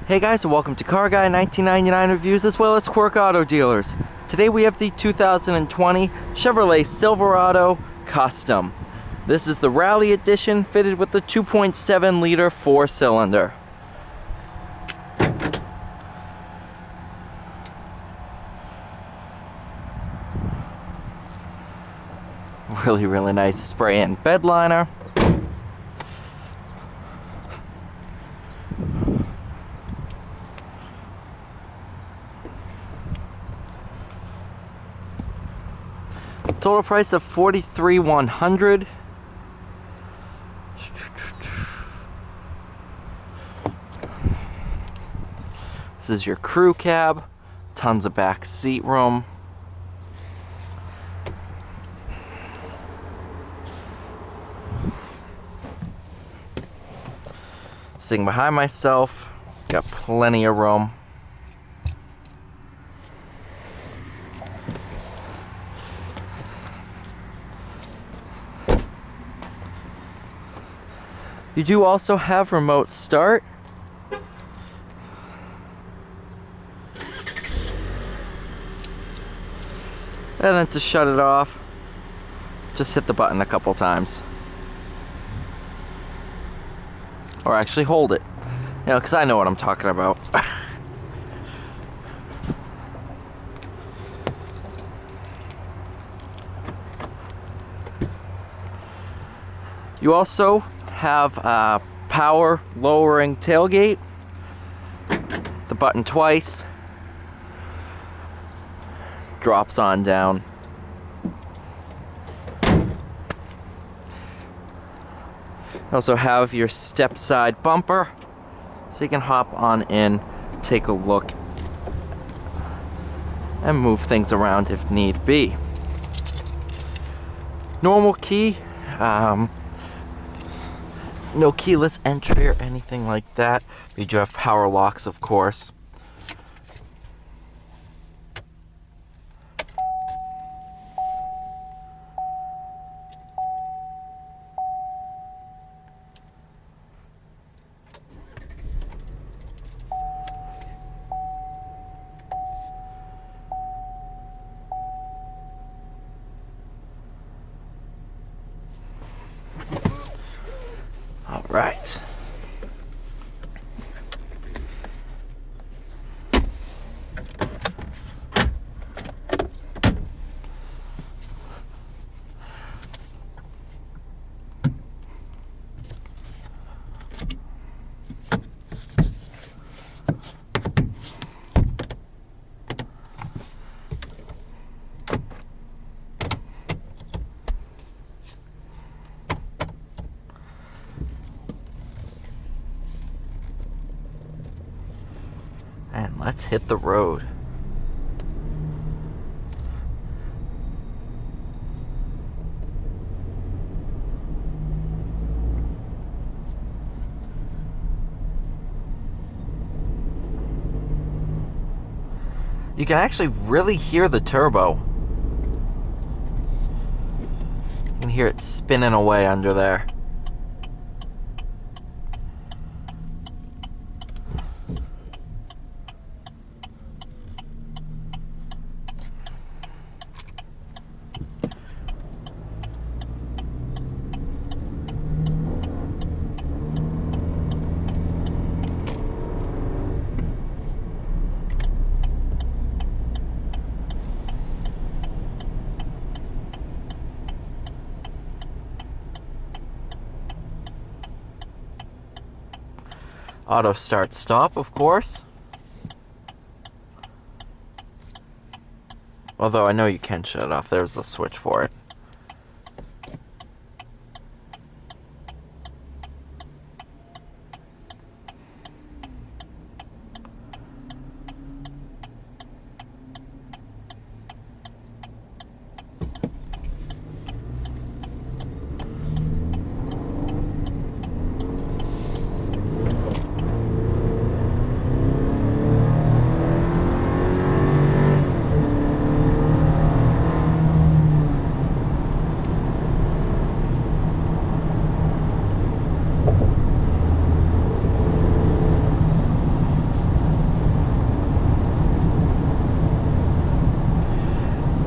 Hey guys, and welcome to Car Guy 1999 Reviews as well as Quirk Auto Dealers. Today we have the 2020 Chevrolet Silverado Custom. This is the Rally Edition fitted with the 2.7 liter 4-cylinder. Really nice spray-in bed liner. Total price of $43,100. This is your crew cab. Tons of back seat room. Sitting behind myself, got plenty of room. You do also have remote start. And then to shut it off, just hit the button a couple times. Or actually hold it. You know, because I know what I'm talking about. You also have a power lowering tailgate. The button twice. Drops on down. You also have your step side bumper, so you can hop on in, take a look, and move things around if need be. Normal key, no keyless entry or anything like that. We do have power locks, of course. All right. And let's hit the road. You can actually really hear the turbo. You can hear it spinning away under there. Auto start stop, of course. Although I know you can shut it off. There's the switch for it.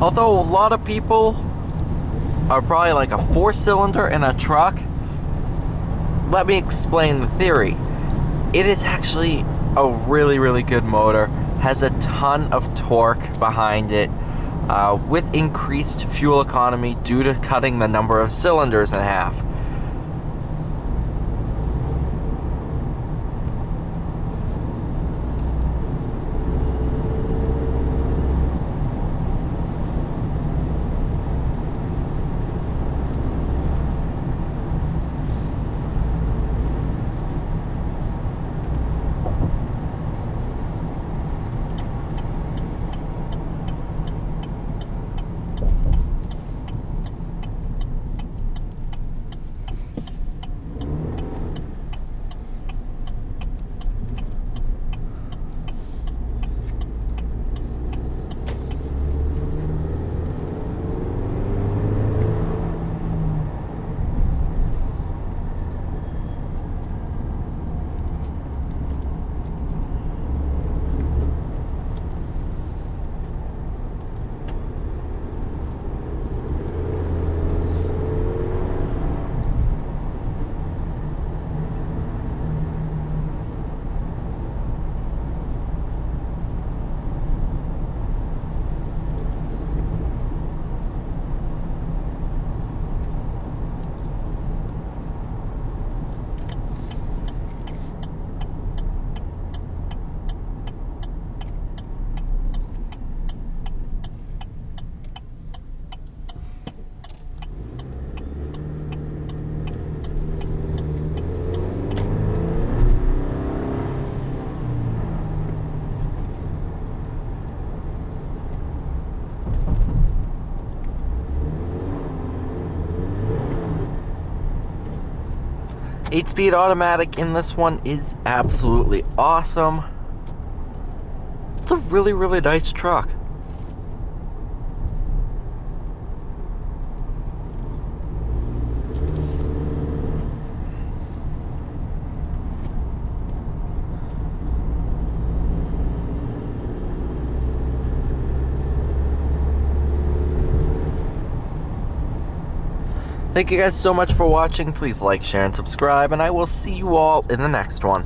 Although a lot of people are probably like a 4-cylinder in a truck, let me explain the theory. It is actually a really, really good motor, has a ton of torque behind it, with increased fuel economy due to cutting the number of cylinders in half. Eight-speed automatic in this one is absolutely awesome. It's a really, really nice truck. Thank you guys so much for watching. Please like, share, and subscribe, and I will see you all in the next one.